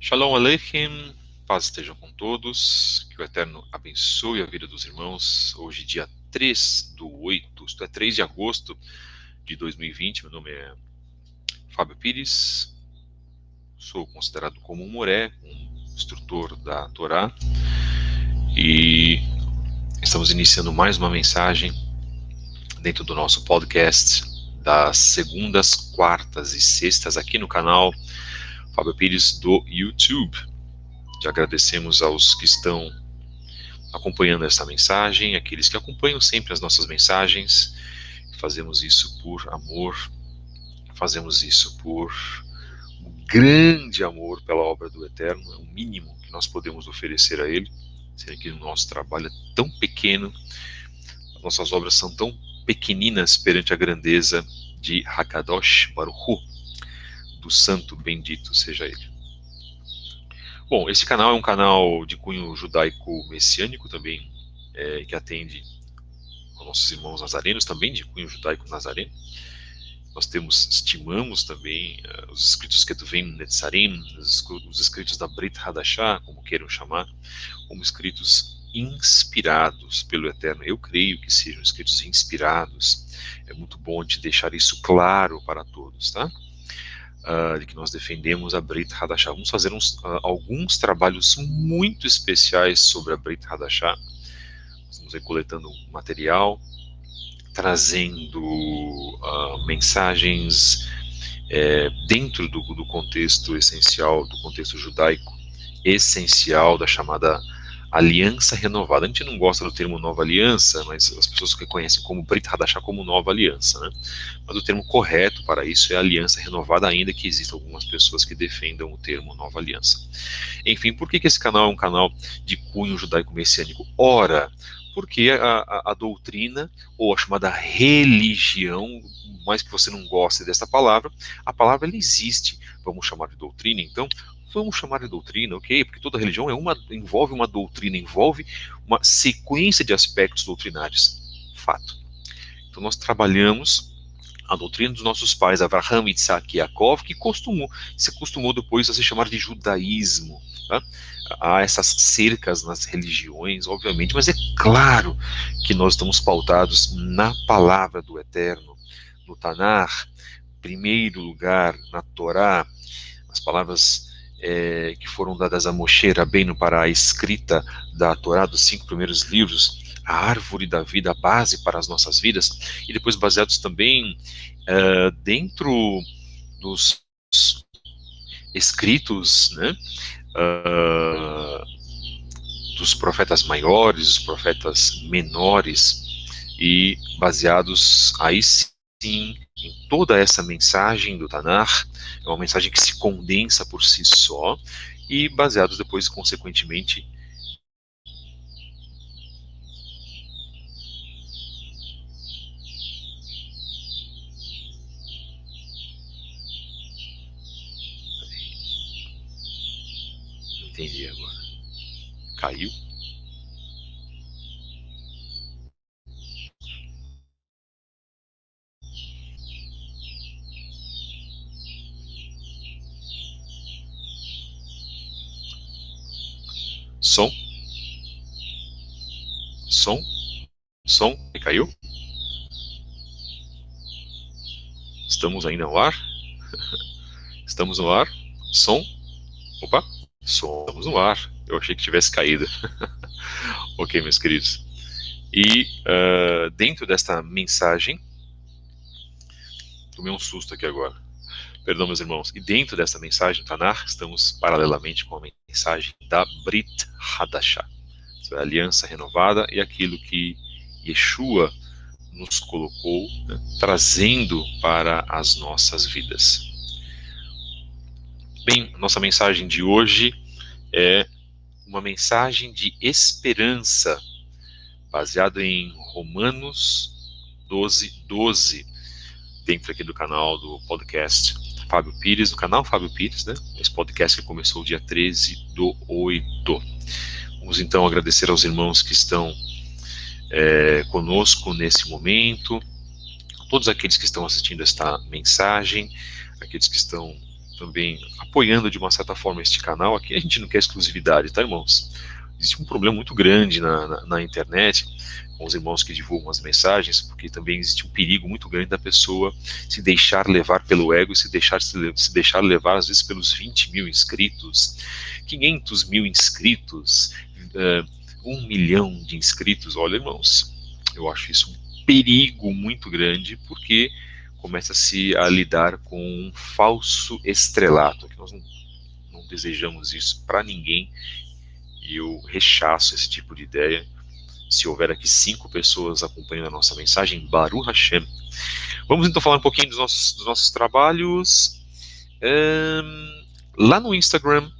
Shalom Aleichem, paz esteja com todos, que o Eterno abençoe a vida dos irmãos. Hoje, dia 3/8, isto é, 3 de agosto de 2020, meu nome é Fábio Pires, sou considerado como um moré, um instrutor da Torá, e estamos iniciando mais uma mensagem dentro do nosso podcast das segundas, quartas e sextas aqui no canal Fábio Pires do YouTube. Já agradecemos aos que estão acompanhando essa mensagem, aqueles que acompanham sempre as nossas mensagens. Fazemos isso por amor, fazemos isso por um grande amor pela obra do Eterno, é o mínimo que nós podemos oferecer a Ele, sendo que o nosso trabalho é tão pequeno, as nossas obras são tão pequeninas perante a grandeza de Hakadosh Baruch Hu, do Santo Bendito seja Ele. Bom, esse canal é um canal de cunho judaico-messiânico também, que atende aos nossos irmãos nazarenos, também de cunho judaico-nazareno. Nós estimamos também os escritos Ketuvim Netzarim, os escritos da Brit Hadashah, como queiram chamar, como escritos inspirados pelo Eterno. Eu creio que sejam escritos inspirados. É muito bom de deixar isso claro para todos, tá? De que nós defendemos a Brit Hadashah. Vamos fazer alguns trabalhos muito especiais sobre a Brit Hadashah. Estamos coletando material, trazendo mensagens dentro do contexto essencial, do contexto judaico essencial da chamada aliança renovada. A gente não gosta do termo nova aliança, mas as pessoas reconhecem como Brit Hadashah como nova aliança, né? Mas o termo correto para isso é aliança renovada, ainda que existam algumas pessoas que defendam o termo nova aliança. Enfim, por que esse canal é um canal de cunho judaico-messiânico? Ora, porque a doutrina, ou a chamada religião, mais que você não goste dessa palavra, a palavra ela existe, vamos chamar de doutrina, então, vamos chamar de doutrina, ok? Porque toda religião envolve uma doutrina, envolve uma sequência de aspectos doutrinários. Fato. Então nós trabalhamos a doutrina dos nossos pais, Avraham, Isaac e Yaakov, que se acostumou depois a se chamar de judaísmo. Tá? Há essas cercas nas religiões, obviamente, mas é claro que nós estamos pautados na palavra do Eterno, no Tanar, em primeiro lugar, na Torá, as palavras que foram dadas a Moshe Rabbeinu para a escrita da Torá, dos 5 primeiros livros, a árvore da vida, a base para as nossas vidas, e depois baseados também dentro dos escritos, né, dos profetas maiores, dos profetas menores, e baseados aí sim em toda essa mensagem do Tanar. É uma mensagem que se condensa por si só, e baseados depois, consequentemente, não entendi agora, caiu? Som? Som? Som? E caiu? Estamos ainda no ar? Estamos no ar? Som? Opa! Som, estamos no ar. Eu achei que tivesse caído. Ok, meus queridos. E dentro desta mensagem, tomei um susto aqui agora. Perdão, meus irmãos. E dentro dessa mensagem Tanar, estamos paralelamente com a mensagem da Brit Hadashah, a aliança renovada, e aquilo que Yeshua nos colocou, né, trazendo para as nossas vidas. Bem, nossa mensagem de hoje é uma mensagem de esperança, baseada em Romanos 12:12, dentro aqui do canal do podcast Fábio Pires, do canal Fábio Pires, né? Esse podcast que começou dia 13/8. Vamos então agradecer aos irmãos que estão conosco nesse momento, todos aqueles que estão assistindo esta mensagem, aqueles que estão também apoiando de uma certa forma este canal. Aqui a gente não quer exclusividade, tá, irmãos? Existe um problema muito grande na internet com os irmãos que divulgam as mensagens, porque também existe um perigo muito grande da pessoa se deixar levar pelo ego, se deixar levar às vezes pelos 20 mil inscritos, 500 mil inscritos, 1 milhão de inscritos. Olha, irmãos, eu acho isso um perigo muito grande, porque começa-se a lidar com um falso estrelato, que nós não desejamos isso para ninguém, e eu rechaço esse tipo de ideia. Se houver aqui 5 pessoas acompanhando a nossa mensagem, Baruch Hashem. Vamos então falar um pouquinho dos nossos trabalhos. Lá no Instagram,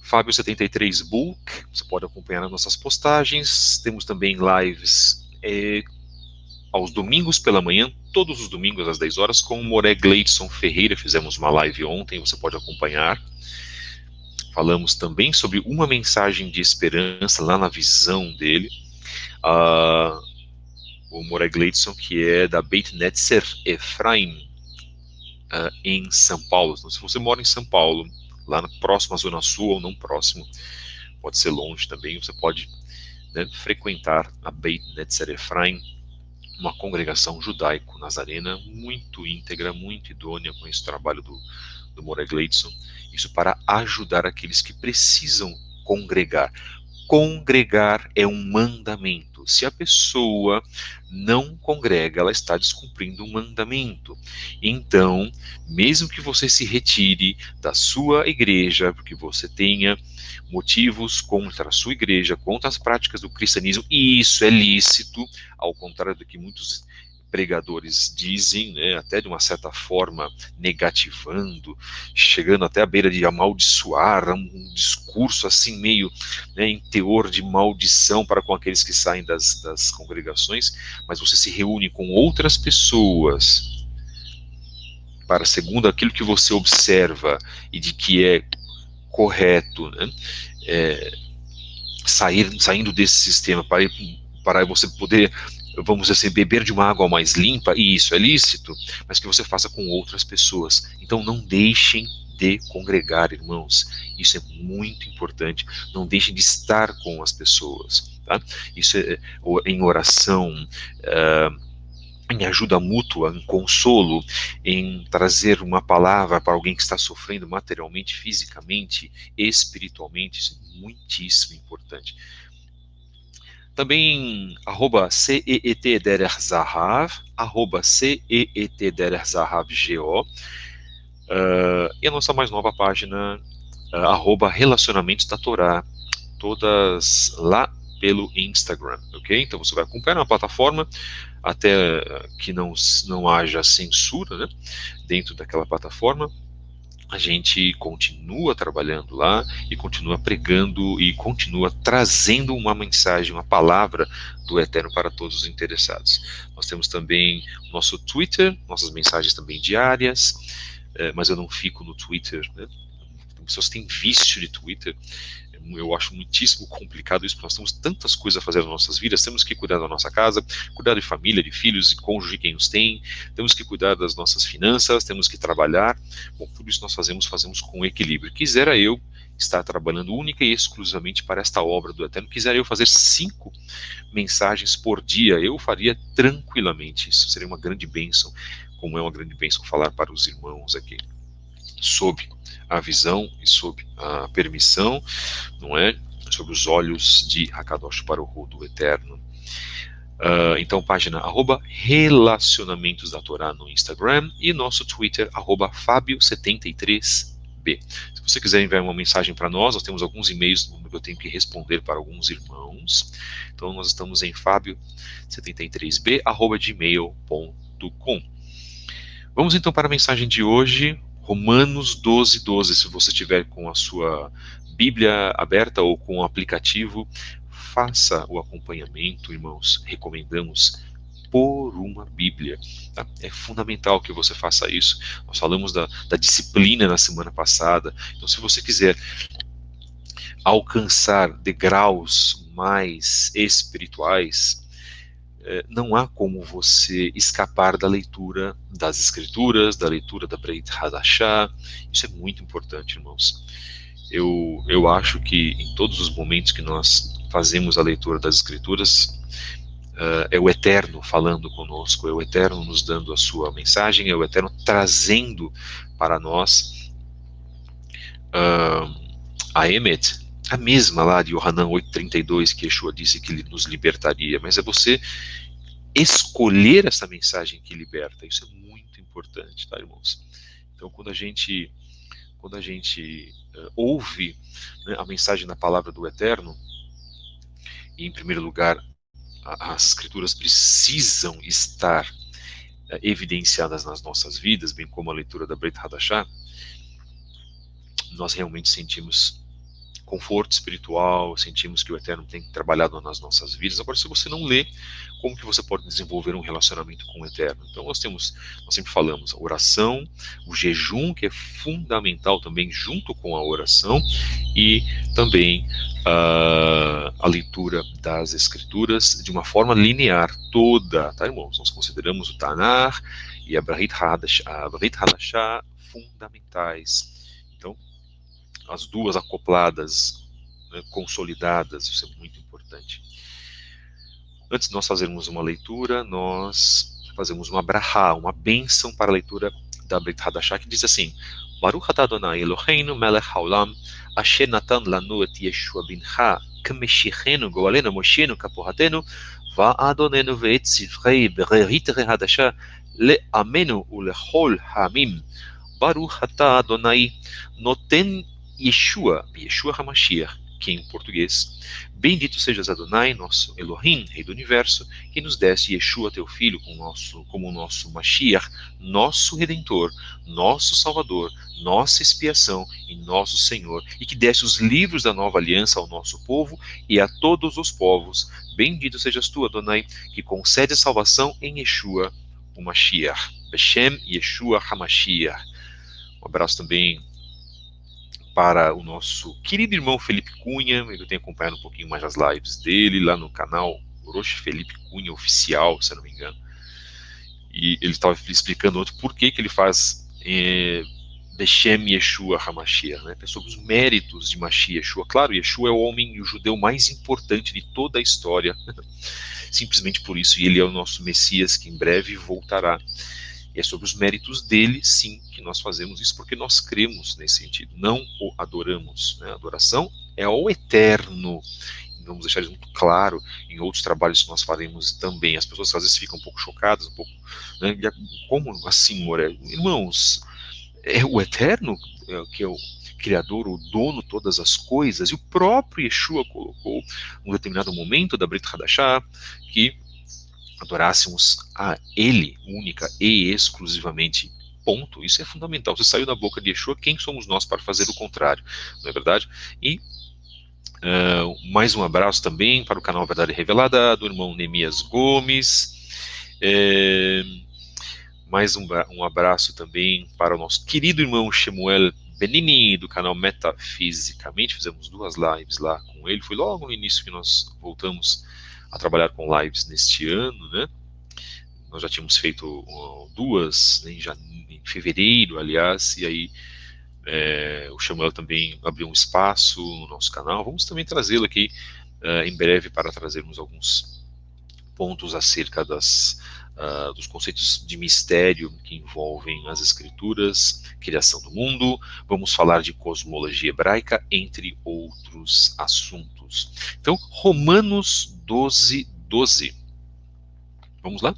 @Fabio73book, você pode acompanhar as nossas postagens. Temos também lives aos domingos pela manhã, todos os domingos às 10 horas, com o Moré Gleidson Ferreira. Fizemos uma live ontem, você pode acompanhar. Falamos também sobre uma mensagem de esperança lá na visão dele. O Moré Gleidson, que é da Beit Netzer Efraim, em São Paulo. Então, se você mora em São Paulo, lá na próxima Zona Sul ou não próximo, pode ser longe também, você pode, né, frequentar a Beit Netzer Efraim, uma congregação judaico-nazarena muito íntegra, muito idônea com esse trabalho do Moré Gleidson. Isso para ajudar aqueles que precisam congregar. Congregar é um mandamento. Se a pessoa não congrega, ela está descumprindo um mandamento. Então, mesmo que você se retire da sua igreja, porque você tenha motivos contra a sua igreja, contra as práticas do cristianismo, e isso é lícito, ao contrário do que muitos pregadores dizem, né, até de uma certa forma negativando, chegando até à beira de amaldiçoar, um discurso assim meio, né, em teor de maldição para com aqueles que saem das congregações, mas você se reúne com outras pessoas para, segundo aquilo que você observa e de que é correto, né, saindo desse sistema para você poder, vamos dizer assim, beber de uma água mais limpa, e isso é lícito, mas que você faça com outras pessoas. Então não deixem de congregar, irmãos. Isso é muito importante. Não deixem de estar com as pessoas, tá? Isso é em oração, em ajuda mútua, em consolo, em trazer uma palavra para alguém que está sofrendo materialmente, fisicamente, espiritualmente. Isso é muitíssimo importante. Também @CEET_DerechZahav, @CEET_DerechZahavGO, e a nossa mais nova página, @Relacionamentos da Torá, todas lá pelo Instagram, ok? Então você vai acompanhar uma plataforma até que não haja censura, né, dentro daquela plataforma. A gente continua trabalhando lá e continua pregando e continua trazendo uma mensagem, uma palavra do Eterno para todos os interessados. Nós temos também o nosso Twitter, nossas mensagens também diárias, mas eu não fico no Twitter, né? Pessoas têm vício de Twitter. Eu acho muitíssimo complicado isso, porque nós temos tantas coisas a fazer nas nossas vidas. Temos que cuidar da nossa casa, cuidar de família, de filhos, de cônjuge, quem os tem. Temos que cuidar das nossas finanças, temos que trabalhar. Bom, tudo isso nós fazemos com equilíbrio. Quisera eu estar trabalhando única e exclusivamente para esta obra do Eterno. Quisera eu fazer 5 mensagens por dia, eu faria tranquilamente. Isso seria uma grande bênção, como é uma grande bênção falar para os irmãos aqui, sob a visão e sob a permissão, não é? Sob os olhos de Hakadosh Baruch Hu, do Eterno. Então, página @Relacionamentos da Torá no Instagram e nosso Twitter, @Fabio73b. Se você quiser enviar uma mensagem para nós temos alguns e-mails que eu tenho que responder para alguns irmãos. Então, nós estamos em fabio73b@gmail.com. Vamos então para a mensagem de hoje, Romanos 12:12. Se você estiver com a sua Bíblia aberta ou com o aplicativo, faça o acompanhamento, irmãos. Recomendamos por uma Bíblia. Tá? É fundamental que você faça isso. Nós falamos da disciplina na semana passada. Então, se você quiser alcançar degraus mais espirituais, não há como você escapar da leitura das Escrituras, da leitura da Brit Hadashah. Isso é muito importante, irmãos. Eu acho que em todos os momentos que nós fazemos a leitura das Escrituras, é o Eterno falando conosco, é o Eterno nos dando a sua mensagem, é o Eterno trazendo para nós a Emet, a mesma lá de Yohanan 8,32, que Yeshua disse que ele nos libertaria, mas é você escolher essa mensagem que liberta. Isso é muito importante, tá, irmãos? Então, quando a gente ouve, né, a mensagem da palavra do Eterno, e em primeiro lugar, as Escrituras precisam estar evidenciadas nas nossas vidas, bem como a leitura da Brit Hadashah, nós realmente sentimos conforto espiritual, sentimos que o Eterno tem trabalhado nas nossas vidas. Agora, se você não lê, como que você pode desenvolver um relacionamento com o Eterno? Então, nós sempre falamos, a oração, o jejum, que é fundamental também, junto com a oração, e também a leitura das Escrituras de uma forma linear, toda, tá, irmãos? Nós consideramos o Tanar e a Brit Hadashah fundamentais. Então, as duas acopladas, né, consolidadas, isso é muito importante. Antes de nós fazermos uma leitura, nós fazemos uma brahá, uma bênção para a leitura da Brit Hadashah, que diz assim: Baruch atah Adonai Eloheinu melech haolam, asher natan lanu et Yeshua bincha, k'meshichenu goalenu moshenu kapohatenu, va'adonenu ve'et sivrei bererit hadashah le'amenu u'lechol ha'amim. Baruch atah Adonai noten Yeshua HaMashiach, que em português, bendito sejas Adonai, nosso Elohim, Rei do Universo, que nos deste Yeshua, teu Filho, como o nosso Mashiach, nosso Redentor, nosso Salvador, nossa expiação e nosso Senhor, e que deste os livros da nova aliança ao nosso povo e a todos os povos. Bendito sejas tu, Adonai, que concede salvação em Yeshua, o Mashiach. Beshem Yeshua HaMashiach. Um abraço também para o nosso querido irmão Felipe Cunha. Eu tenho acompanhado um pouquinho mais as lives dele lá no canal Orochi Felipe Cunha Oficial, se eu não me engano. E ele estava explicando outro por que ele faz Beshem Yeshua HaMashiach, né? Sobre os méritos de Mashiach Yeshua. Claro, Yeshua é o homem e o judeu mais importante de toda a história, simplesmente por isso, e ele é o nosso Messias que em breve voltará. E é sobre os méritos dele, sim, que nós fazemos isso, porque nós cremos nesse sentido, não o adoramos, né? A adoração é ao Eterno. Vamos deixar isso muito claro em outros trabalhos que nós faremos também. As pessoas às vezes ficam um pouco chocadas, um pouco, né? Como assim, Moré? Irmãos, é o Eterno que é o Criador, o dono de todas as coisas, e o próprio Yeshua colocou, num determinado momento da Brit Hadashah, que adorássemos a Ele, única e exclusivamente, ponto. Isso é fundamental. Você saiu da boca de Yeshua, quem somos nós para fazer o contrário? Não é verdade? E mais um abraço também para o canal Verdade Revelada, do irmão Neemias Gomes. Mais um abraço também para o nosso querido irmão Shemuel Benini, do canal Metafisicamente. Fizemos 2 lives lá com ele. Foi logo no início que nós voltamos a trabalhar com lives neste ano, né? Nós já tínhamos feito 2, né, já em fevereiro, aliás, e aí o Samuel também abriu um espaço no nosso canal. Vamos também trazê-lo aqui em breve para trazermos alguns pontos acerca dos conceitos de mistério que envolvem as Escrituras, criação do mundo. Vamos falar de cosmologia hebraica, entre outros assuntos. Então, Romanos 12:12. Vamos lá?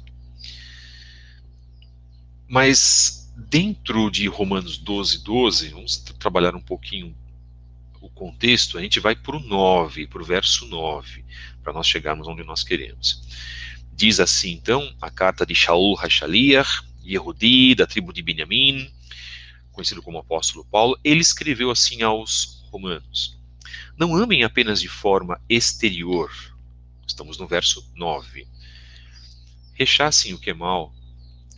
Mas dentro de Romanos 12:12, vamos trabalhar um pouquinho o contexto. A gente vai para o 9, para o verso 9, para nós chegarmos onde nós queremos. Diz assim, então, a carta de Shaul HaShaliach, Yehudi, da tribo de Benjamim, conhecido como apóstolo Paulo. Ele escreveu assim aos romanos: não amem apenas de forma exterior. Estamos no verso 9. Rechacem o que é mal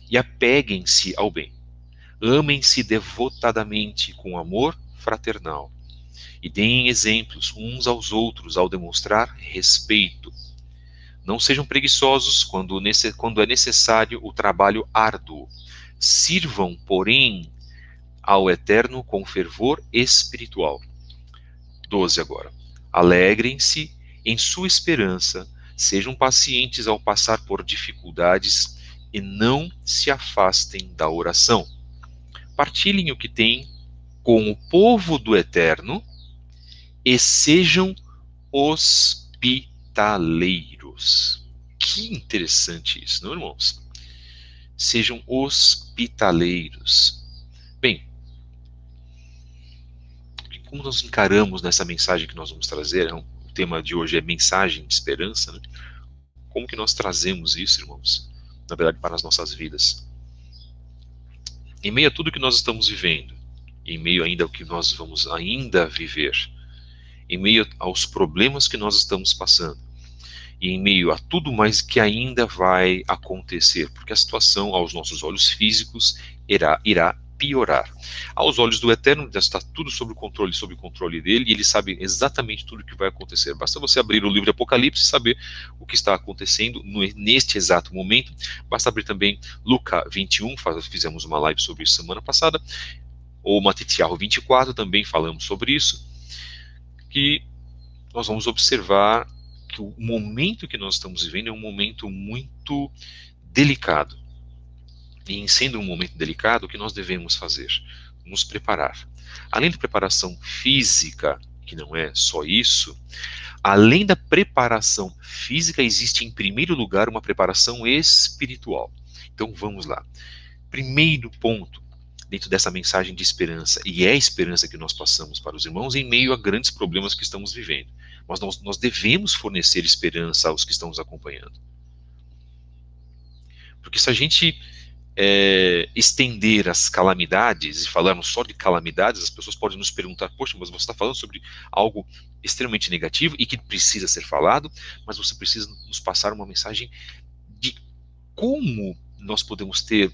e apeguem-se ao bem. Amem-se devotadamente com amor fraternal e deem exemplos uns aos outros ao demonstrar respeito. Não sejam preguiçosos quando é necessário o trabalho árduo. Sirvam, porém, ao Eterno com fervor espiritual. 12 agora. Alegrem-se em sua esperança, sejam pacientes ao passar por dificuldades e não se afastem da oração. Partilhem o que têm com o povo do Eterno e sejam hospitaleiros. Que interessante isso, não, irmãos? Sejam hospitaleiros. Bem, como nós encaramos nessa mensagem que nós vamos trazer, o tema de hoje é mensagem de esperança, né? Como que nós trazemos isso, irmãos, na verdade, para as nossas vidas? Em meio a tudo que nós estamos vivendo, em meio ainda ao que nós vamos ainda viver, em meio aos problemas que nós estamos passando, e em meio a tudo mais que ainda vai acontecer, porque a situação, aos nossos olhos físicos, irá piorar. Aos olhos do Eterno, está tudo sob o controle dele, e ele sabe exatamente tudo o que vai acontecer. Basta você abrir o livro de Apocalipse e saber o que está acontecendo neste exato momento. Basta abrir também Lucas 21, fizemos uma live sobre isso semana passada, ou Matitiahu 24, também falamos sobre isso, que nós vamos observar que o momento que nós estamos vivendo é um momento muito delicado. E em sendo um momento delicado, o que nós devemos fazer? Nos preparar. Além da preparação física, que não é só isso, além da preparação física, existe em primeiro lugar uma preparação espiritual. Então vamos lá. Primeiro ponto, dentro dessa mensagem de esperança, e é a esperança que nós passamos para os irmãos em meio a grandes problemas que estamos vivendo. Mas nós devemos fornecer esperança aos que estão nos acompanhando. Porque se a gente estender as calamidades e falarmos só de calamidades, as pessoas podem nos perguntar, poxa, mas você está falando sobre algo extremamente negativo e que precisa ser falado, mas você precisa nos passar uma mensagem de como nós podemos ter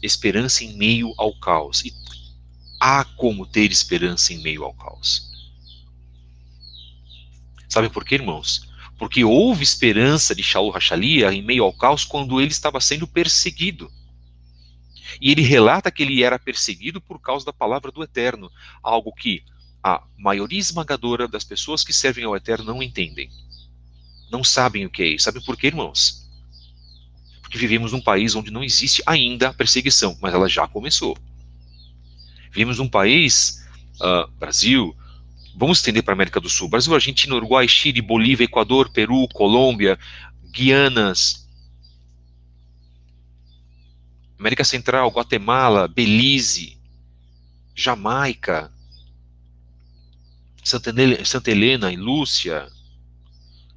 esperança em meio ao caos. E há como ter esperança em meio ao caos. Sabe por quê, irmãos? Porque houve esperança de Shaul Hachalia em meio ao caos quando ele estava sendo perseguido. E ele relata que ele era perseguido por causa da palavra do Eterno, algo que a maioria esmagadora das pessoas que servem ao Eterno não entendem. Não sabem o que é isso. Sabe por quê, irmãos? Porque vivemos num país onde não existe ainda a perseguição, mas ela já começou. Vivemos num país, Brasil, vamos estender para a América do Sul, Brasil, Argentina, Uruguai, Chile, Bolívia, Equador, Peru, Colômbia, Guianas, América Central, Guatemala, Belize, Jamaica, Santa Helena e Lúcia,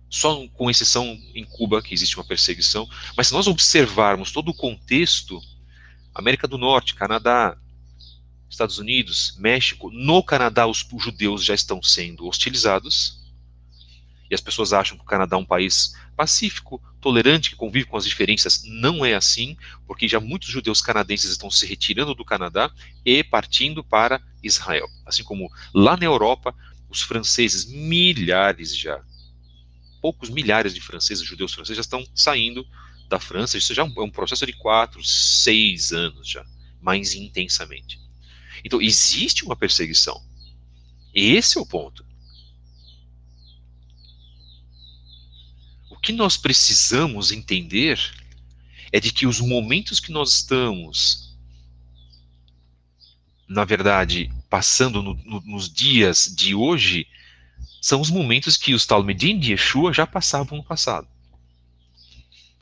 só com exceção em Cuba, que existe uma perseguição. Mas se nós observarmos todo o contexto, América do Norte, Canadá, Estados Unidos, México, no Canadá os judeus já estão sendo hostilizados, e as pessoas acham que o Canadá é um país pacífico, tolerante, que convive com as diferenças. Não é assim, porque já muitos judeus canadenses estão se retirando do Canadá e partindo para Israel. Assim como lá na Europa, os franceses, poucos milhares de franceses, judeus franceses, já estão saindo da França. Isso já é um processo de 4, 6 anos já, mais intensamente. Então, existe uma perseguição. Esse é o ponto. O que nós precisamos entender é de que os momentos que nós estamos, na verdade, passando nos dias de hoje, são os momentos que os Talmidim de Yeshua já passavam no passado.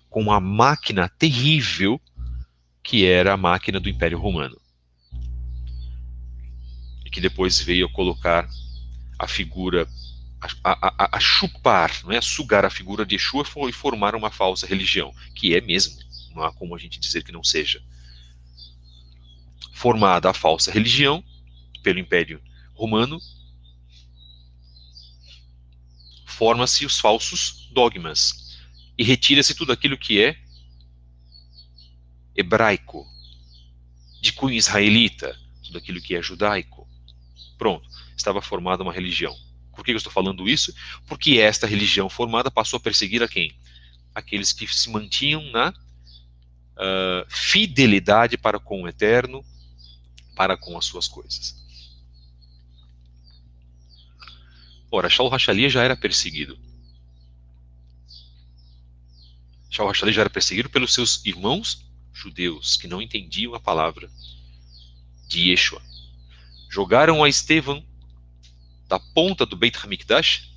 Com uma máquina terrível que era a máquina do Império Romano. E que depois veio a colocar a figura, a chupar, não é? A sugar a figura de Yeshua e formar uma falsa religião, que é mesmo, não há como a gente dizer que não seja. Formada a falsa religião pelo Império Romano, forma-se os falsos dogmas e retira-se tudo aquilo que é hebraico, de cunho israelita, tudo aquilo que é judaico. Pronto, estava formada uma religião. Por que eu estou falando isso? Porque esta religião formada passou a perseguir a quem? aqueles que se mantinham na fidelidade para com o Eterno, para com as suas coisas. Ora, Shaul HaShaliach já era perseguido. Shaul HaShaliach já era perseguido pelos seus irmãos judeus, que não entendiam a palavra de Yeshua. Jogaram a Estevão da ponta do Beit HaMikdash,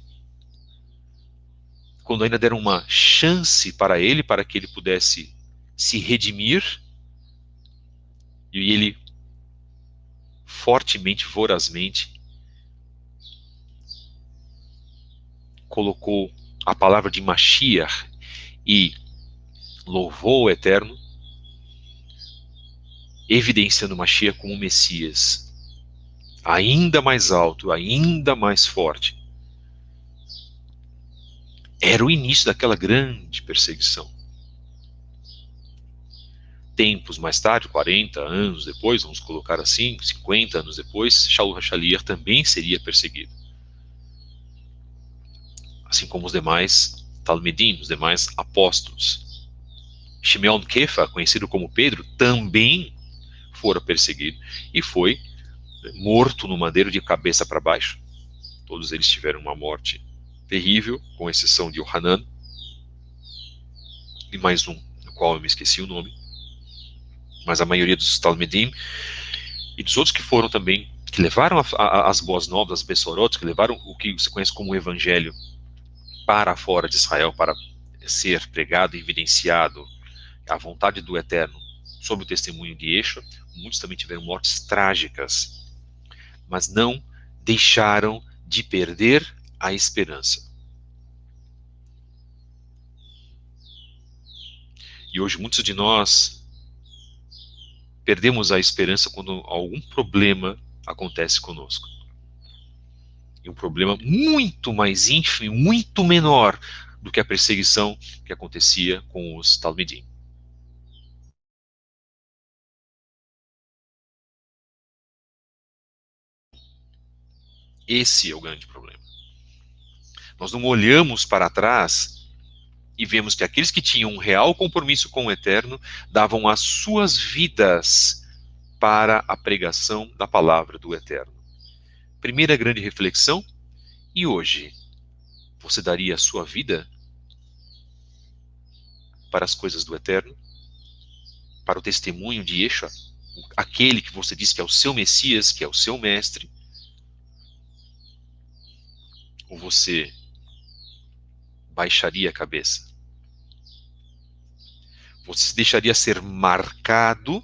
quando ainda deram uma chance para ele, para que ele pudesse se redimir, e ele fortemente, vorazmente, colocou a palavra de Mashiach e louvou o Eterno, evidenciando Mashiach como Messias, ainda mais alto, ainda mais forte. Era o início daquela grande perseguição. Tempos mais tarde, 40 anos depois, vamos colocar assim, 50 anos depois, Shaul HaShaliach também seria perseguido. Assim como os demais Talmidim, os demais apóstolos. Shimeon Kefa, conhecido como Pedro, também fora perseguido e foi morto no madeiro de cabeça para baixo. Todos eles tiveram uma morte terrível, com exceção de Yohanan e mais um, no qual eu me esqueci o nome. Mas a maioria dos Talmidim e dos outros que foram também, que levaram as boas novas, as Bessorot, que levaram o que se conhece como o Evangelho para fora de Israel, para ser pregado e evidenciado a vontade do Eterno sob o testemunho de Yeshua, muitos também tiveram mortes trágicas, mas não deixaram de perder a esperança. E hoje muitos de nós perdemos a esperança quando algum problema acontece conosco. E um problema muito mais ínfimo, muito menor do que a perseguição que acontecia com os Talmidim. Esse é o grande problema. Nós não olhamos para trás e vemos que aqueles que tinham um real compromisso com o Eterno davam as suas vidas para a pregação da palavra do Eterno. Primeira grande reflexão, e hoje? Você daria a sua vida para as coisas do Eterno? Para o testemunho de Yeshua? Aquele que você diz que é o seu Messias, que é o seu Mestre? Ou você baixaria a cabeça? Você se deixaria ser marcado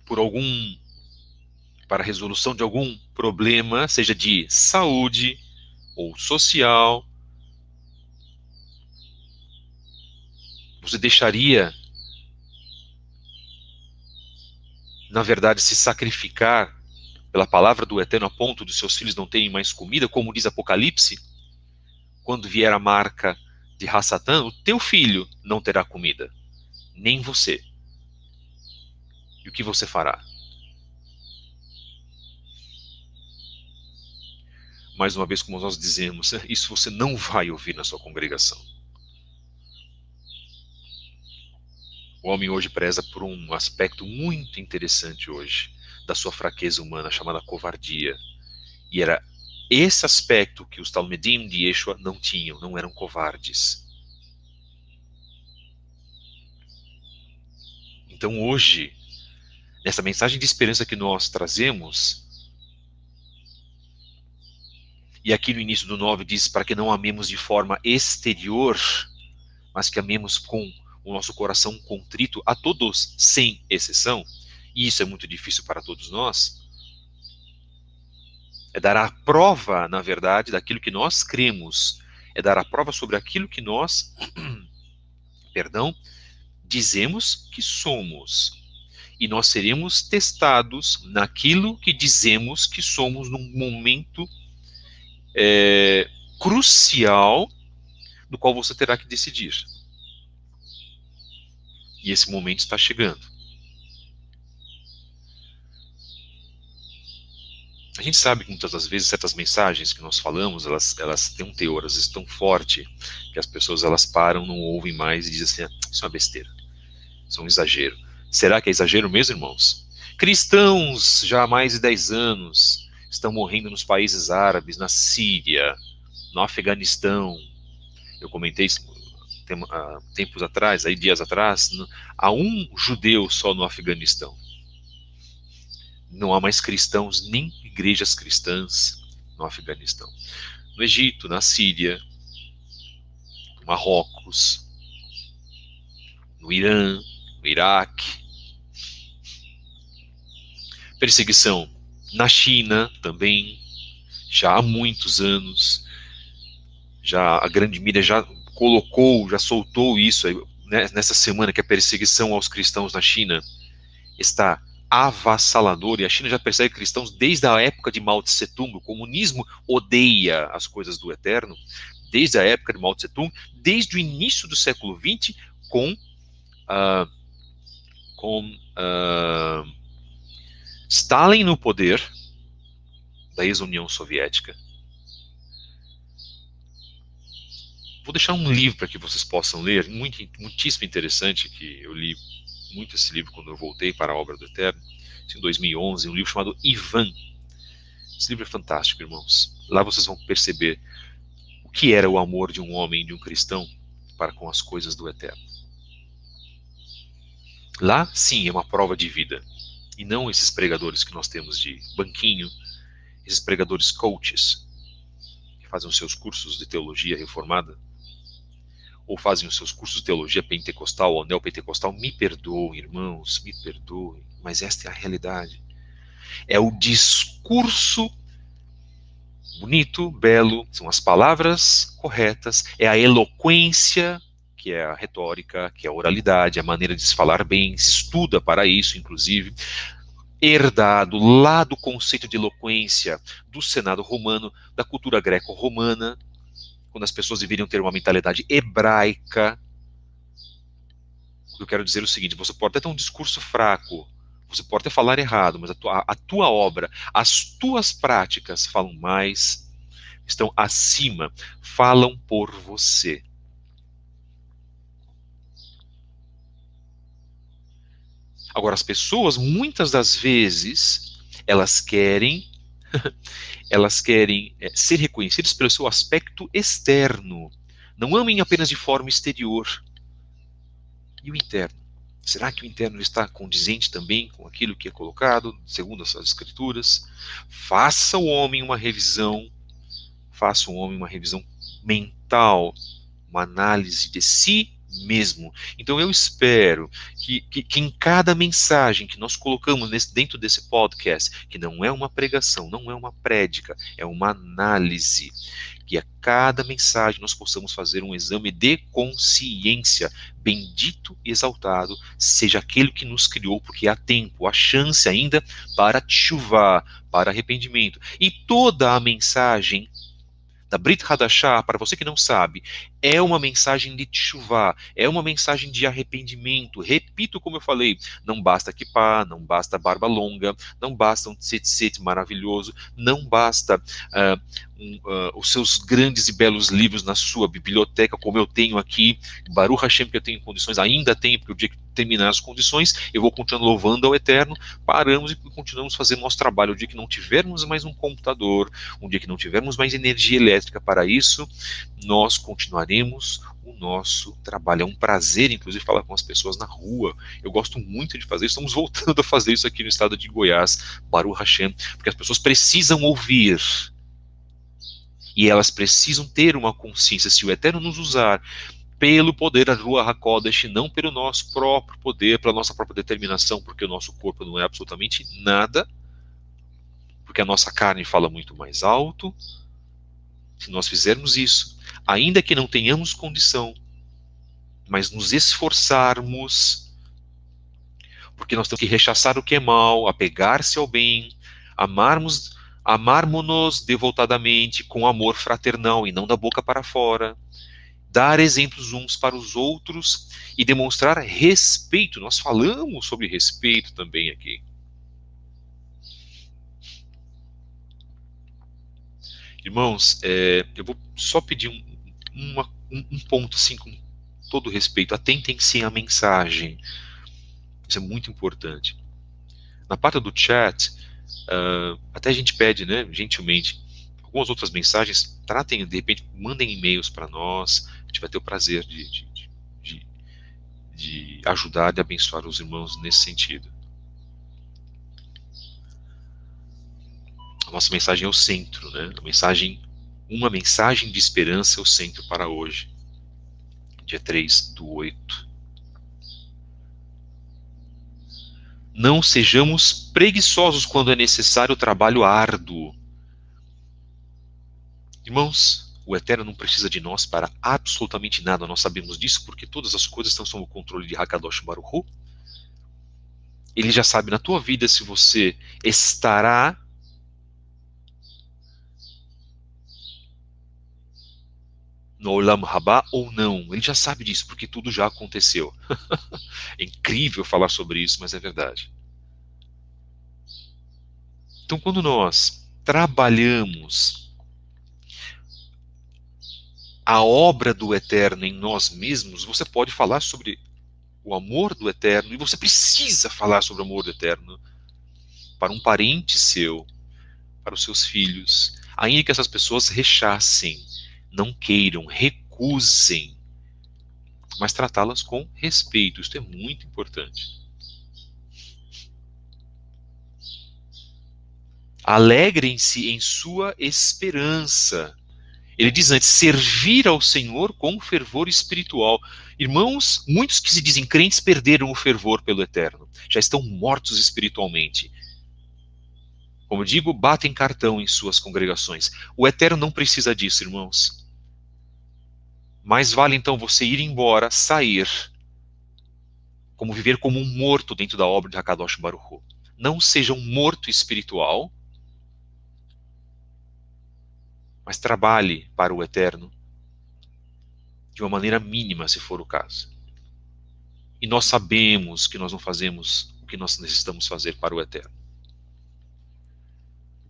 por para a resolução de algum problema, seja de saúde ou social? Você deixaria, na verdade, se sacrificar pela palavra do Eterno a ponto dos seus filhos não terem mais comida, como diz Apocalipse? Quando vier a marca de Hassatã, o teu filho não terá comida, nem você. E o que você fará? Mais uma vez, como nós dizemos, isso você não vai ouvir na sua congregação. O homem hoje preza por um aspecto muito interessante hoje, da sua fraqueza humana, chamada covardia. E era esse aspecto que os Talmidim de Yeshua não tinham, não eram covardes. Então hoje, nessa mensagem de esperança que nós trazemos, e aqui no início do 9 diz para que não amemos de forma exterior, mas que amemos com o nosso coração contrito a todos, sem exceção, e isso é muito difícil para todos nós, é dar a prova, na verdade, daquilo que nós cremos, é dar a prova sobre aquilo que nós, dizemos que somos. E nós seremos testados naquilo que dizemos que somos num momento crucial no qual você terá que decidir. E esse momento está chegando. A gente sabe que muitas das vezes certas mensagens que nós falamos, elas têm um teor, às vezes tão forte, que as pessoas elas param, não ouvem mais e dizem assim, isso é uma besteira, isso é um exagero. Será que é exagero mesmo, irmãos? Cristãos já há mais de 10 anos estão morrendo nos países árabes, na Síria, no Afeganistão. Eu comentei isso tempos atrás, aí dias atrás, há um judeu só no Afeganistão. Não há mais cristãos, nem igrejas cristãs no Afeganistão. No Egito, na Síria, no Marrocos, no Irã, no Iraque. Perseguição na China também, já há muitos anos. Já a grande mídia já colocou, já soltou isso né, nessa semana, que a perseguição aos cristãos na China está avassalador, e a China já persegue cristãos desde a época de Mao Tse Tung. O comunismo odeia as coisas do eterno, desde a época de Mao Tse Tung, desde o início do século XX, com Stalin no poder, da ex-União Soviética. Vou deixar um livro para que vocês possam ler, muitíssimo interessante, que eu li muito esse livro quando eu voltei para a Obra do Eterno, em 2011, um livro chamado Ivan. Esse livro é fantástico, irmãos. Lá vocês vão perceber o que era o amor de um homem, de um cristão, para com as coisas do Eterno. Lá, sim, é uma prova de vida. E não esses pregadores que nós temos de banquinho, esses pregadores coaches, que fazem os seus cursos de teologia reformada, ou fazem os seus cursos de teologia pentecostal ou neopentecostal. Me perdoem, irmãos, me perdoem, mas esta é a realidade. É o discurso bonito, belo, são as palavras corretas, é a eloquência, que é a retórica, que é a oralidade, a maneira de se falar bem, se estuda para isso, inclusive, herdado lá do conceito de eloquência do Senado romano, da cultura greco-romana, quando as pessoas deveriam ter uma mentalidade hebraica. Eu quero dizer o seguinte: você pode até ter um discurso fraco, você pode até falar errado, mas a tua obra, as tuas práticas falam mais, estão acima, falam por você. Agora, as pessoas, muitas das vezes, elas querem ser reconhecidas pelo seu aspecto externo. Não amem apenas de forma exterior. E o interno? Será que o interno está condizente também com aquilo que é colocado, segundo as escrituras? Faça o homem uma revisão mental, uma análise de si mesmo. Então eu espero que em cada mensagem que nós colocamos dentro desse podcast, que não é uma pregação, não é uma prédica, é uma análise, que a cada mensagem nós possamos fazer um exame de consciência. Bendito e exaltado seja aquele que nos criou, porque há tempo, há chance ainda para tchuvá, para arrependimento. E toda a mensagem da Brit Hadashah, para você que não sabe, é uma mensagem de tchuvá, é uma mensagem de arrependimento. Repito como eu falei, não basta kippah, não basta barba longa, não basta um tzitzit maravilhoso, não basta os seus grandes e belos livros na sua biblioteca, como eu tenho aqui, Baruch Hashem, que eu tenho condições, ainda tenho, porque o dia que terminar as condições, eu vou continuar louvando ao Eterno, paramos e continuamos fazendo nosso trabalho. O dia que não tivermos mais um computador, um dia que não tivermos mais energia elétrica para isso, nós continuaremos o nosso trabalho. É um prazer, inclusive, falar com as pessoas na rua. Eu gosto muito de fazer isso. Estamos voltando a fazer isso aqui no estado de Goiás, Baruch Hashem, porque as pessoas precisam ouvir. E elas precisam ter uma consciência. Se o Eterno nos usar pelo poder da Ruach HaKodesh, não pelo nosso próprio poder, pela nossa própria determinação, porque o nosso corpo não é absolutamente nada, porque a nossa carne fala muito mais alto. Se nós fizermos isso, ainda que não tenhamos condição, mas nos esforçarmos, porque nós temos que rechaçar o que é mal, apegar-se ao bem, amarmos-nos devotadamente com amor fraternal e não da boca para fora, dar exemplos uns para os outros e demonstrar respeito. Nós falamos sobre respeito também aqui. Irmãos, eu vou só pedir um ponto, assim, com todo respeito. Atentem-se à mensagem. Isso é muito importante. Na parte do chat, até a gente pede, né, gentilmente, algumas outras mensagens, tratem, de repente, mandem e-mails para nós. A gente vai ter o prazer de ajudar, de abençoar os irmãos nesse sentido. A nossa mensagem é o centro, né? Uma mensagem de esperança é o centro para hoje, dia 3/8. Não sejamos preguiçosos quando é necessário o trabalho árduo. Irmãos, o Eterno não precisa de nós para absolutamente nada. Nós sabemos disso porque todas as coisas estão sob o controle de Hakadosh Baruch Hu. Ele já sabe na tua vida se você estará no Olam Rabá ou não. Ele já sabe disso porque tudo já aconteceu. É incrível falar sobre isso, mas é verdade. Então, quando nós trabalhamos a obra do Eterno em nós mesmos, você pode falar sobre o amor do Eterno, e você precisa falar sobre o amor do Eterno para um parente seu, para os seus filhos, ainda que essas pessoas rechacem, não queiram, recusem, mas tratá-las com respeito. Isso é muito importante. Alegrem-se em sua esperança. Ele diz antes, servir ao Senhor com fervor espiritual. Irmãos, muitos que se dizem crentes perderam o fervor pelo Eterno. Já estão mortos espiritualmente. Como digo, batem cartão em suas congregações. O Eterno não precisa disso, irmãos. Mais vale então você ir embora, sair, como viver como um morto dentro da obra de Hakadosh Baruch Hu. Não seja um morto espiritual, mas trabalhe para o Eterno de uma maneira mínima, se for o caso. E nós sabemos que nós não fazemos o que nós necessitamos fazer para o Eterno.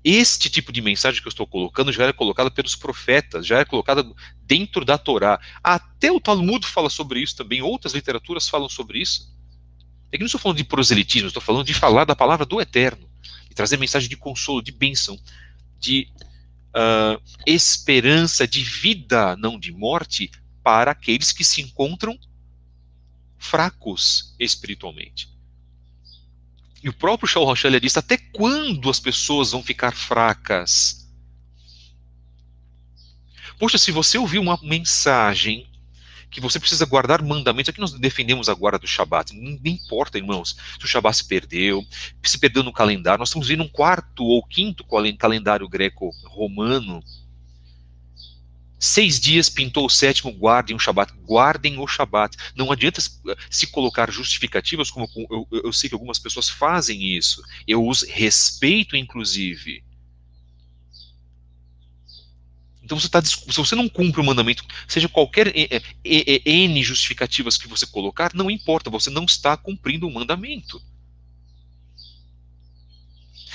Este tipo de mensagem que eu estou colocando já era colocada pelos profetas, já era colocada dentro da Torá. Até o Talmud fala sobre isso também, outras literaturas falam sobre isso. É que não estou falando de proselitismo, estou falando de falar da palavra do Eterno, e trazer mensagem de consolo, de bênção, de esperança, de vida, não de morte, para aqueles que se encontram fracos espiritualmente. E o próprio Shaul HaShalya diz, até quando as pessoas vão ficar fracas? Poxa, se você ouvir uma mensagem que você precisa guardar mandamentos, aqui nós defendemos a guarda do Shabat, não importa, irmãos, se o Shabat se perdeu no calendário, nós estamos vendo um quarto ou quinto calendário greco-romano, 6 dias pintou o 7º, guardem o Shabat. Não adianta se colocar justificativas, como eu sei que algumas pessoas fazem isso. Eu os respeito, inclusive. Então, se você não cumpre o mandamento, seja qualquer N justificativas que você colocar, não importa, você não está cumprindo o mandamento.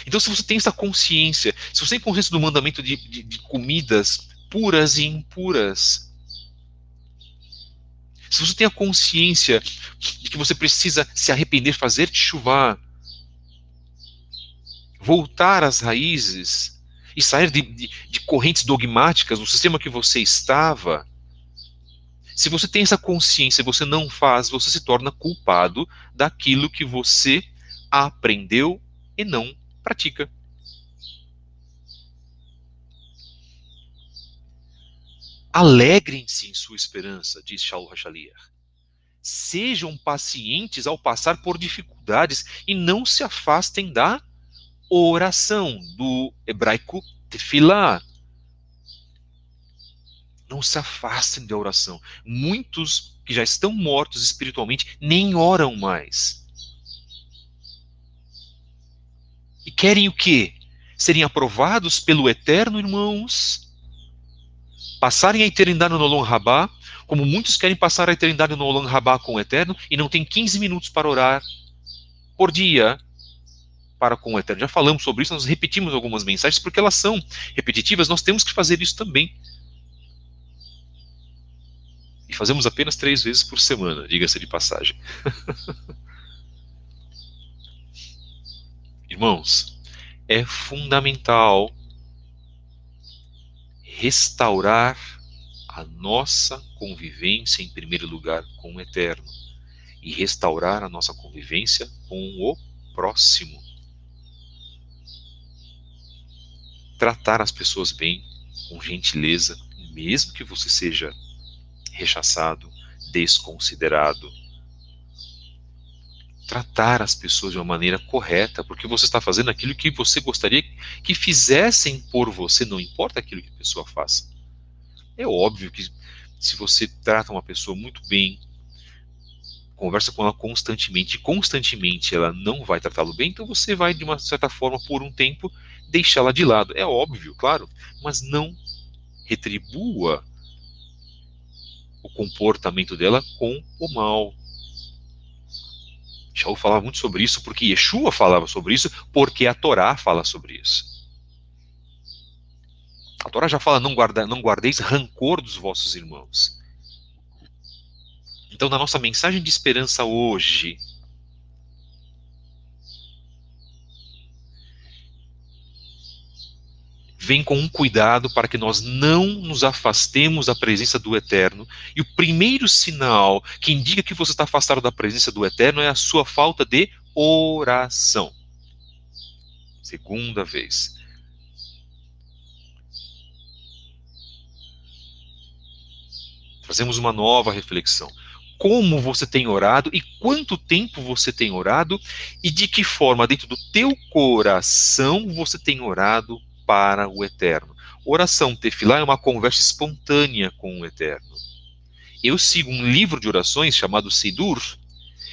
Então, se você tem essa consciência, se você tem consciência do mandamento de comidas puras e impuras, se você tem a consciência de que você precisa se arrepender, fazer teshuvá, voltar às raízes e sair de correntes dogmáticas no sistema que você estava, se você tem essa consciência e você não faz, você se torna culpado daquilo que você aprendeu e não pratica. Alegrem-se em sua esperança, diz Shaul HaShalya. Sejam pacientes ao passar por dificuldades e não se afastem da oração, do hebraico tefilá. Não se afastem da oração. Muitos que já estão mortos espiritualmente nem oram mais. E querem o quê? Serem aprovados pelo Eterno, irmãos? Passarem a eternidade no Olam Rabá, como muitos querem passar a eternidade no Olam Rabá com o Eterno, e não tem 15 minutos para orar por dia. para com o Eterno. Já falamos sobre isso, nós repetimos algumas mensagens, porque elas são repetitivas, nós temos que fazer isso também. E fazemos apenas 3 vezes por semana, diga-se de passagem. Irmãos, é fundamental restaurar a nossa convivência, em primeiro lugar, com o Eterno. E restaurar a nossa convivência com o próximo. Tratar as pessoas bem, com gentileza, mesmo que você seja rechaçado, desconsiderado. Tratar as pessoas de uma maneira correta, porque você está fazendo aquilo que você gostaria que fizessem por você, não importa aquilo que a pessoa faça. É óbvio que se você trata uma pessoa muito bem, conversa com ela constantemente, e constantemente ela não vai tratá-lo bem, então você vai, de uma certa forma, por um tempo, deixá-la de lado. É óbvio, claro, mas não retribua o comportamento dela com o mal. Shaul falava muito sobre isso porque Yeshua falava sobre isso, porque a Torá fala sobre isso. A Torá já fala, não guardeis rancor dos vossos irmãos. Então, na nossa mensagem de esperança hoje, vem com um cuidado para que nós não nos afastemos da presença do Eterno. E o primeiro sinal que indica que você está afastado da presença do Eterno é a sua falta de oração. Segunda vez. Trazemos uma nova reflexão. Como você tem orado e quanto tempo você tem orado e de que forma dentro do teu coração você tem orado para o Eterno. Oração, tefilá, é uma conversa espontânea com o Eterno. Eu sigo um livro de orações chamado Sidur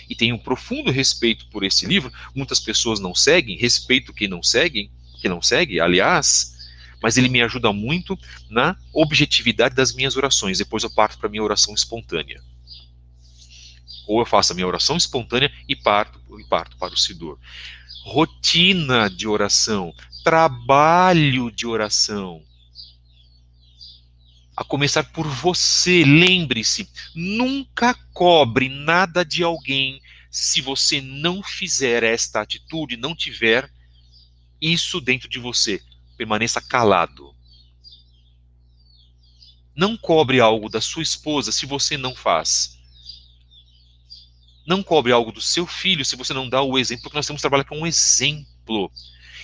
e tenho um profundo respeito por esse livro. Muitas pessoas não seguem, respeito quem não segue, aliás, mas ele me ajuda muito na objetividade das minhas orações. Depois eu parto para a minha oração espontânea. Ou eu faço a minha oração espontânea e parto para o Sidur. Rotina de oração, trabalho de oração. A começar por você, lembre-se, nunca cobre nada de alguém se você não fizer esta atitude, não tiver isso dentro de você. Permaneça calado. Não cobre algo da sua esposa se você não faz. Não cobre algo do seu filho se você não dá o exemplo, porque nós temos que trabalhar com um exemplo.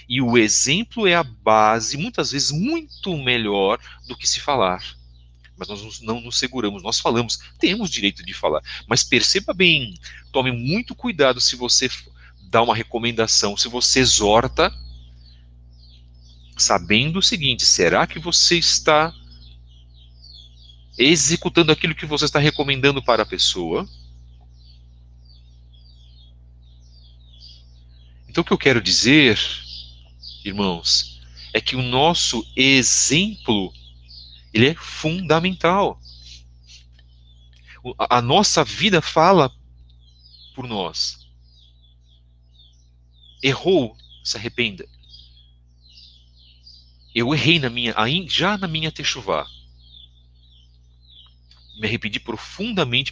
E o exemplo é a base, muitas vezes, muito melhor do que se falar. Mas nós não nos seguramos, nós falamos, temos direito de falar. Mas perceba bem, tome muito cuidado se você dá uma recomendação, se você exorta, sabendo o seguinte, será que você está executando aquilo que você está recomendando para a pessoa? Então o que eu quero dizer, irmãos, é que o nosso exemplo, ele é fundamental. A nossa vida fala por nós. Errou, se arrependa. Eu errei já na minha techuvá. Me arrependo profundamente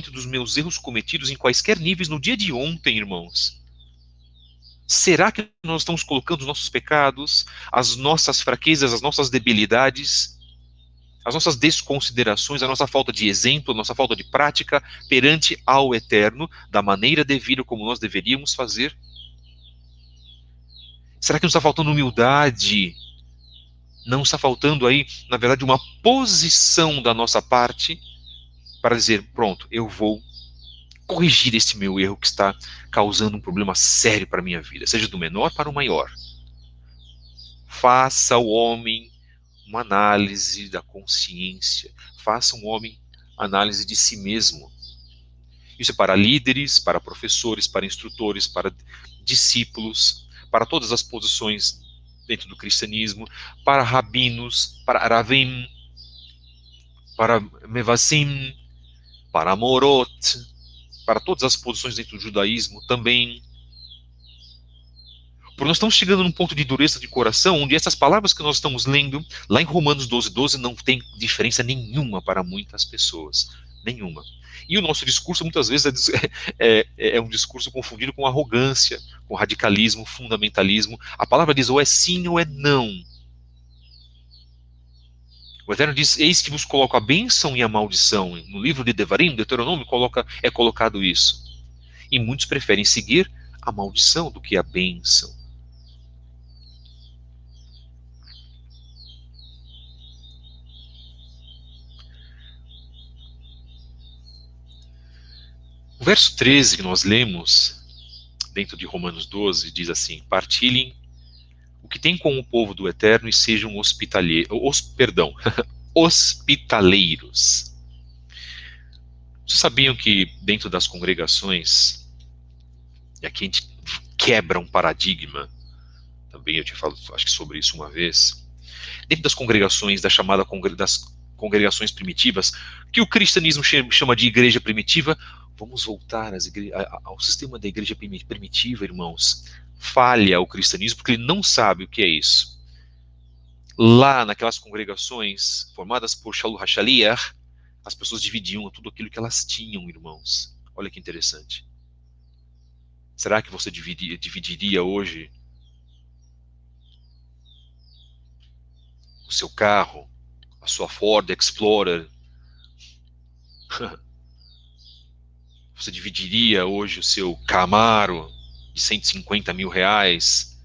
dos meus erros cometidos em quaisquer níveis no dia de ontem, irmãos. Será que nós estamos colocando os nossos pecados, as nossas fraquezas, as nossas debilidades, as nossas desconsiderações, a nossa falta de exemplo, a nossa falta de prática perante ao Eterno, da maneira devida como nós deveríamos fazer? Será que nos está faltando humildade? Não está faltando aí, na verdade, uma posição da nossa parte para dizer, pronto, eu vou corrigir esse meu erro que está causando um problema sério para a minha vida, seja do menor para o maior. Faça o homem uma análise da consciência, faça um homem análise de si mesmo. Isso é para líderes, para professores, para instrutores, para discípulos, para todas as posições dentro do cristianismo, para rabinos, para ravim, para mevasim, para morot, para todas as posições dentro do judaísmo também. Porque nós estamos chegando num ponto de dureza de coração, onde essas palavras que nós estamos lendo, lá em Romanos 12:12, não tem diferença nenhuma para muitas pessoas. Nenhuma. E o nosso discurso, muitas vezes, é um discurso confundido com arrogância, com radicalismo, fundamentalismo. A palavra diz ou é sim ou é não. O Eterno diz, eis que vos coloco a bênção e a maldição. No livro de Devarim, Deuteronômio, é colocado isso. E muitos preferem seguir a maldição do que a bênção. O verso 13 que nós lemos, dentro de Romanos 12, diz assim, partilhem o que tem com o povo do Eterno e sejam hospitaleiros. Vocês sabiam que dentro das congregações, e aqui a gente quebra um paradigma, também eu te falo, acho que sobre isso uma vez, dentro das congregações, das congregações primitivas, que o cristianismo chama de igreja primitiva, vamos voltar ao sistema da igreja primitiva, irmãos. Falha o cristianismo porque ele não sabe o que é isso. Lá naquelas congregações formadas por Shalu HaShaliach, as pessoas dividiam tudo aquilo que elas tinham, irmãos. Olha que interessante. Será que você dividiria hoje o seu carro, a sua Ford Explorer? Você dividiria hoje o seu Camaro de 150 mil reais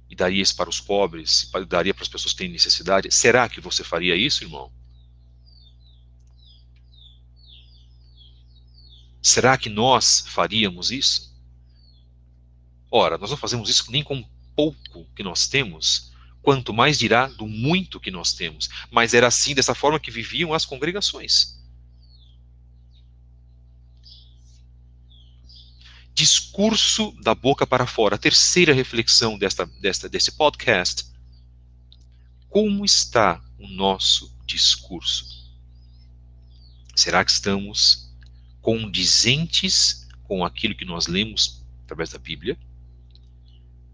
e daria isso para os pobres, daria para as pessoas que têm necessidade? Será que você faria isso, irmão? Será que nós faríamos isso? Ora, nós não fazemos isso nem com pouco que nós temos, quanto mais dirá do muito que nós temos. Mas era assim, dessa forma que viviam as congregações. Discurso da boca para fora. A terceira reflexão desse podcast. Como está o nosso discurso? Será que estamos condizentes com aquilo que nós lemos através da Bíblia?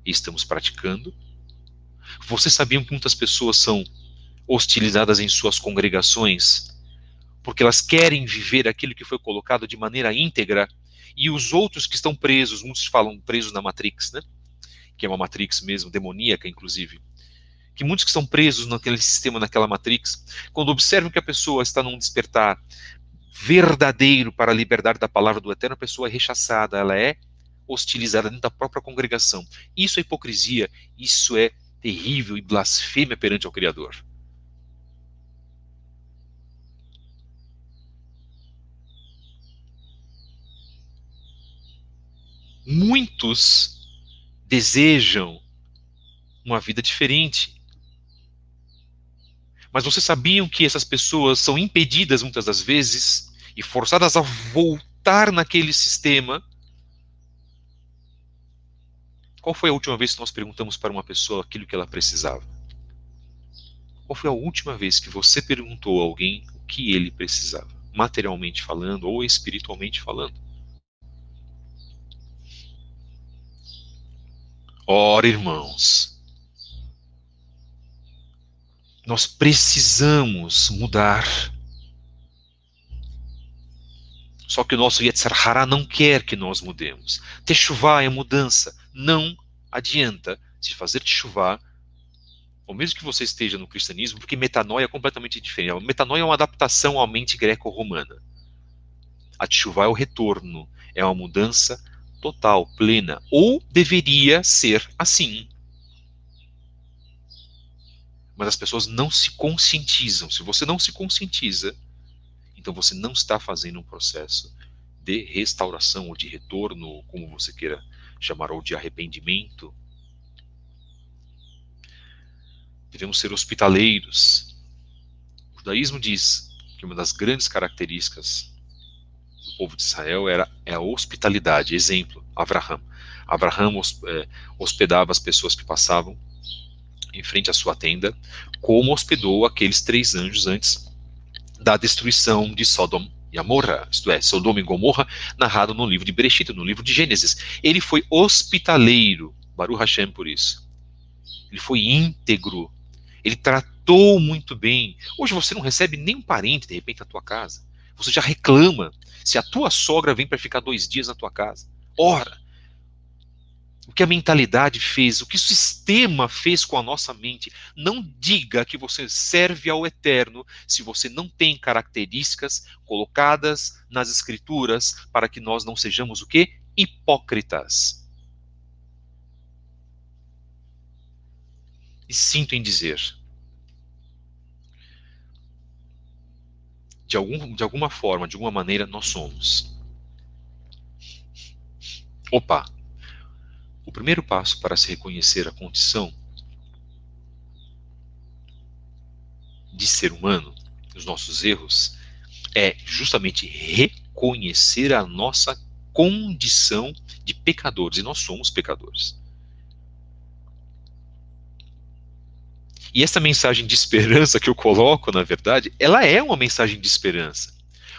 E estamos praticando? Vocês sabiam que muitas pessoas são hostilizadas em suas congregações porque elas querem viver aquilo que foi colocado de maneira íntegra, e os outros que estão presos, muitos falam presos na Matrix, né? Que é uma Matrix mesmo, demoníaca inclusive, que muitos que estão presos naquele sistema, naquela Matrix, quando observam que a pessoa está num despertar verdadeiro para a liberdade da palavra do Eterno, a pessoa é rechaçada, ela é hostilizada dentro da própria congregação. Isso é hipocrisia, isso é terrível e blasfêmia perante ao Criador. Muitos desejam uma vida diferente. Mas vocês sabiam que essas pessoas são impedidas muitas das vezes e forçadas a voltar naquele sistema? Qual foi a última vez que nós perguntamos para uma pessoa aquilo que ela precisava? Qual foi a última vez que você perguntou a alguém o que ele precisava? Materialmente falando ou espiritualmente falando? Ora, irmãos, nós precisamos mudar. Só que o nosso Yetzer Hara não quer que nós mudemos. Teshuvá é mudança. Não adianta se fazer teshuvá, ou mesmo que você esteja no cristianismo, porque metanoia é completamente diferente. A metanoia é uma adaptação à mente greco-romana. A teshuvá é o retorno, é uma mudança total, plena, ou deveria ser assim. Mas as pessoas não se conscientizam. Se você não se conscientiza, então você não está fazendo um processo de restauração ou de retorno, como você queira chamar, ou de arrependimento. Devemos ser hospitaleiros. O judaísmo diz que uma das grandes características do povo de Israel é a hospitalidade. Exemplo, Abraham. Abraham hospedava as pessoas que passavam em frente à sua tenda, como hospedou aqueles 3 anjos antes da destruição de Sodom e Amorra, isto é, Sodoma e Gomorra, narrado no livro de Bereshit, no livro de Gênesis. Ele foi hospitaleiro, Baruch Hashem por isso. Ele foi íntegro, ele tratou muito bem. Hoje você não recebe nem um parente, de repente, na tua casa. Você já reclama se a tua sogra vem para ficar 2 dias na tua casa. Ora, o que a mentalidade fez, o que o sistema fez com a nossa mente. Não diga que você serve ao Eterno se você não tem características colocadas nas Escrituras para que nós não sejamos o quê? Hipócritas. E sinto em dizer, de alguma forma, de alguma maneira, nós somos. Opa! O primeiro passo para se reconhecer a condição de ser humano, os nossos erros, é justamente reconhecer a nossa condição de pecadores. E nós somos pecadores. E essa mensagem de esperança que eu coloco, na verdade, ela é uma mensagem de esperança.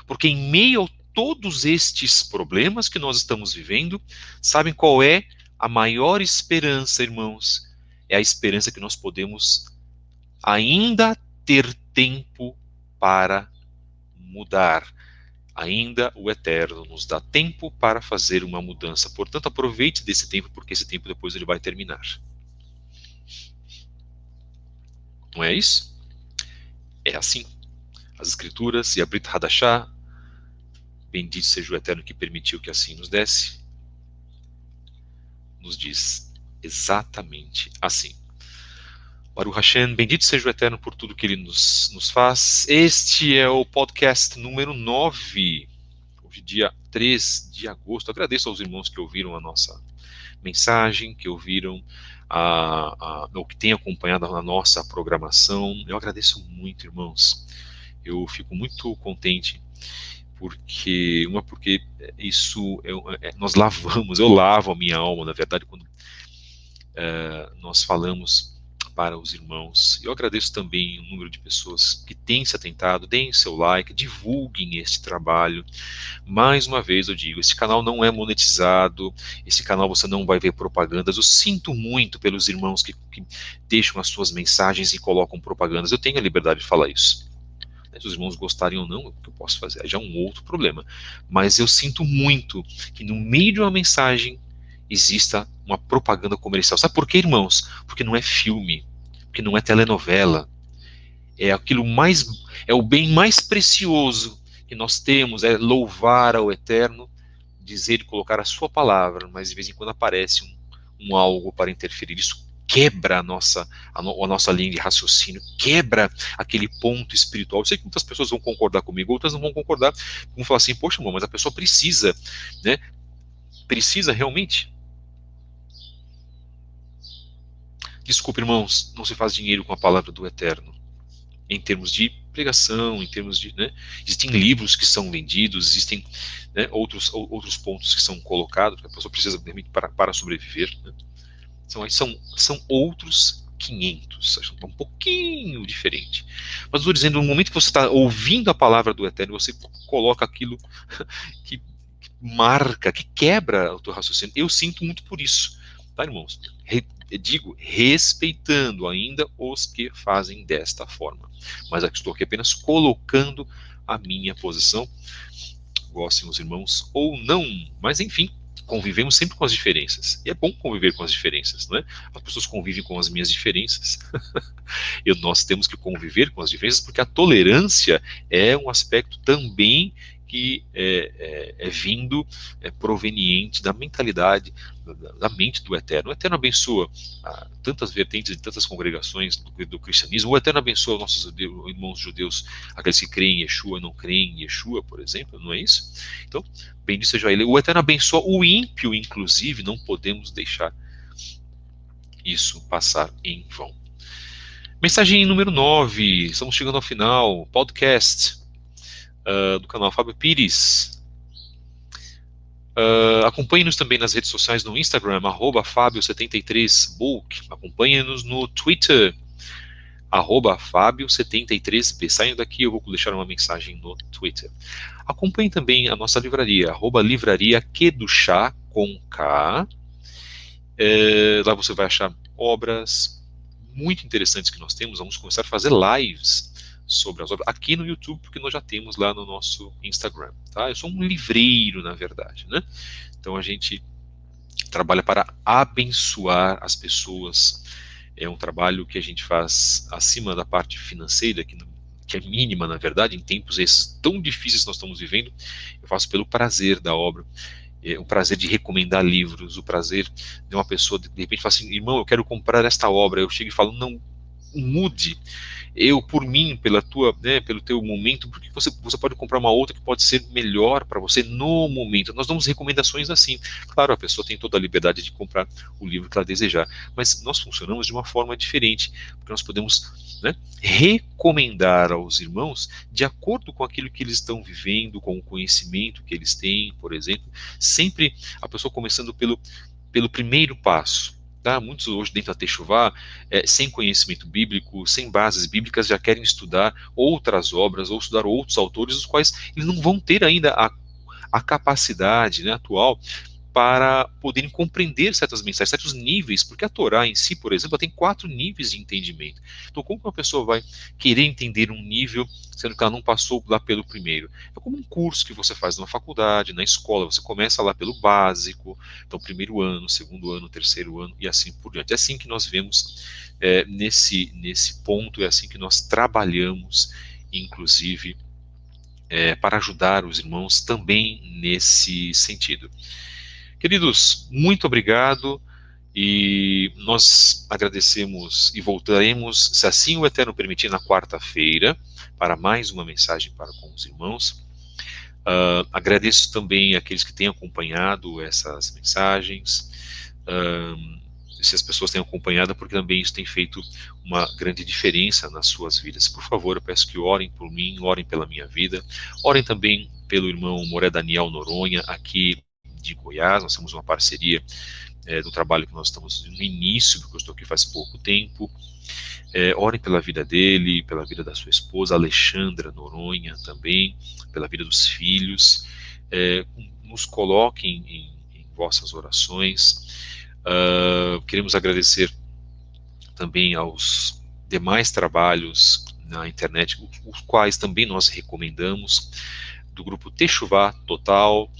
Porque em meio a todos estes problemas que nós estamos vivendo, sabem qual é a maior esperança, irmãos? É a esperança que nós podemos ainda ter tempo para mudar. Ainda o Eterno nos dá tempo para fazer uma mudança. Portanto, aproveite desse tempo, porque esse tempo depois ele vai terminar. Não é isso? É assim. As Escrituras e a Brit Hadashah, bendito seja o Eterno que permitiu que assim nos desse, nos diz exatamente assim. Baruch Hashem, bendito seja o Eterno por tudo que Ele nos faz. Este é o podcast número 9, hoje dia 3 de agosto. Agradeço aos irmãos que ouviram a nossa mensagem, que ouviram ou que têm acompanhado a nossa programação. Eu agradeço muito, irmãos. Eu fico muito contente porque isso nós lavamos, eu lavo a minha alma, na verdade, quando nós falamos para os irmãos. Eu agradeço também o número de pessoas que têm se atentado, deem seu like, divulguem este trabalho. Mais uma vez eu digo, esse canal não é monetizado, esse canal você não vai ver propagandas. Eu sinto muito pelos irmãos que deixam as suas mensagens e colocam propagandas. Eu tenho a liberdade de falar isso. Se os irmãos gostarem ou não, o que eu posso fazer? É já um outro problema. Mas eu sinto muito que no meio de uma mensagem exista uma propaganda comercial. Sabe por quê, irmãos? Porque não é filme, porque não é telenovela. É aquilo mais, é o bem mais precioso que nós temos, é louvar ao Eterno, dizer e colocar a sua palavra, mas de vez em quando aparece um algo para interferir. Isso quebra a nossa linha de raciocínio, quebra aquele ponto espiritual. Eu sei que muitas pessoas vão concordar comigo, outras não vão concordar, vão falar assim, poxa, irmão, mas a pessoa precisa, né? Precisa realmente? Desculpe, irmãos, não se faz dinheiro com a palavra do Eterno. Em termos de pregação, em termos de, né, existem livros que são vendidos, existem, né, outros pontos que são colocados, que a pessoa precisa para sobreviver, né? São outros 500, é um pouquinho diferente. Mas estou dizendo, no momento que você está ouvindo a palavra do Eterno, você coloca aquilo que marca, que quebra o teu raciocínio. Eu sinto muito por isso, tá, irmãos? Digo, respeitando ainda os que fazem desta forma. Mas aqui estou aqui apenas colocando a minha posição. Gostem os irmãos ou não, mas enfim, convivemos sempre com as diferenças. E é bom conviver com as diferenças, não é? As pessoas convivem com as minhas diferenças. E nós temos que conviver com as diferenças, porque a tolerância é um aspecto também que é vindo, proveniente da mentalidade, da mente do Eterno. O Eterno abençoa tantas vertentes e tantas congregações do cristianismo. O Eterno abençoa nossos irmãos judeus, aqueles que creem em Yeshua, não creem em Yeshua, por exemplo, não é isso? Então, bendito seja Ele. O Eterno abençoa o ímpio, inclusive, não podemos deixar isso passar em vão. Mensagem número 9, estamos chegando ao final, podcast do canal Fábio Pires. Acompanhe-nos também nas redes sociais no Instagram, @Fábio73book. Acompanhe-nos no Twitter, @Fabio73B. Saindo daqui, eu vou deixar uma mensagem no Twitter. Acompanhe também a nossa livraria, @livraria Que do Chá com K. Lá você vai achar obras muito interessantes que nós temos. Vamos começar a fazer lives sobre as obras aqui no YouTube, porque nós já temos lá no nosso Instagram. Tá? Eu sou um livreiro, na verdade, né? Então a gente trabalha para abençoar as pessoas. É um trabalho que a gente faz acima da parte financeira, que é mínima, na verdade, em tempos esses tão difíceis que nós estamos vivendo. Eu faço pelo prazer da obra, o prazer de recomendar livros, o prazer de uma pessoa, de repente, falar assim: irmão, eu quero comprar esta obra. Eu chego e falo: não, mude. Eu, por mim, pela tua, né, pelo teu momento, porque você pode comprar uma outra que pode ser melhor para você no momento. Nós damos recomendações assim. Claro, a pessoa tem toda a liberdade de comprar o livro que ela desejar, mas nós funcionamos de uma forma diferente, porque nós podemos, né, recomendar aos irmãos de acordo com aquilo que eles estão vivendo, com o conhecimento que eles têm, por exemplo. Sempre a pessoa começando pelo primeiro passo. Tá? Muitos hoje dentro da Techuvá, sem conhecimento bíblico, sem bases bíblicas, já querem estudar outras obras ou estudar outros autores, os quais eles não vão ter ainda a capacidade, né, atual para poderem compreender certas mensagens, certos níveis, porque a Torá em si, por exemplo, ela tem 4 níveis de entendimento. Então, como que uma pessoa vai querer entender um nível, sendo que ela não passou lá pelo primeiro? É como um curso que você faz na faculdade, na escola, você começa lá pelo básico, então primeiro ano, segundo ano, terceiro ano, e assim por diante. É assim que nós vemos nesse ponto, é assim que nós trabalhamos, inclusive, para ajudar os irmãos também nesse sentido. Queridos, muito obrigado, e nós agradecemos e voltaremos, se assim o Eterno permitir, na quarta-feira, para mais uma mensagem para com os irmãos. Agradeço também àqueles que têm acompanhado essas mensagens, se as pessoas têm acompanhado, porque também isso tem feito uma grande diferença nas suas vidas. Por favor, eu peço que orem por mim, orem pela minha vida, orem também pelo irmão Moré Daniel Noronha, aqui de Goiás. Nós temos uma parceria do trabalho que nós estamos no início, porque eu estou aqui faz pouco tempo. Orem pela vida dele, pela vida da sua esposa, Alexandra Noronha também, pela vida dos filhos. Nos coloquem em vossas orações. Queremos agradecer também aos demais trabalhos na internet, os quais também nós recomendamos, do grupo Techuvá Total,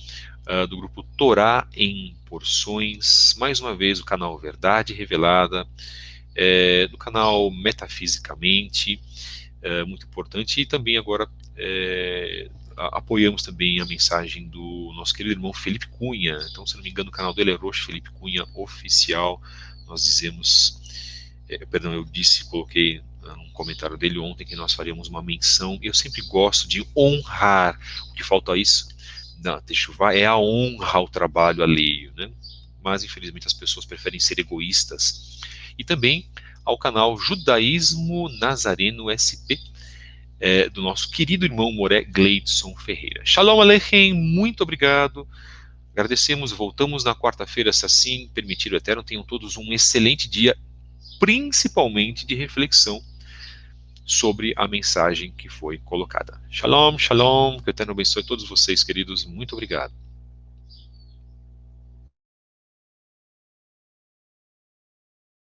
do grupo Torá em Porções, mais uma vez o canal Verdade Revelada, do canal Metafisicamente, muito importante, e também agora apoiamos também a mensagem do nosso querido irmão Felipe Cunha. Então, se não me engano, o canal dele é Roxo Felipe Cunha Oficial. Nós dizemos, coloquei num comentário dele ontem que nós faríamos uma menção. Eu sempre gosto de honrar. O que falta a isso na Techuvá é a honra ao trabalho alheio, né? Mas infelizmente as pessoas preferem ser egoístas. E também ao canal Judaísmo Nazareno SP, do nosso querido irmão Moré Gleidson Ferreira. Shalom Aleichem, muito obrigado. Agradecemos, voltamos na quarta-feira, se assim permitir o Eterno. Tenham todos um excelente dia, principalmente de reflexão sobre a mensagem que foi colocada. Shalom, shalom, que o Eterno abençoe todos vocês, queridos. Muito obrigado.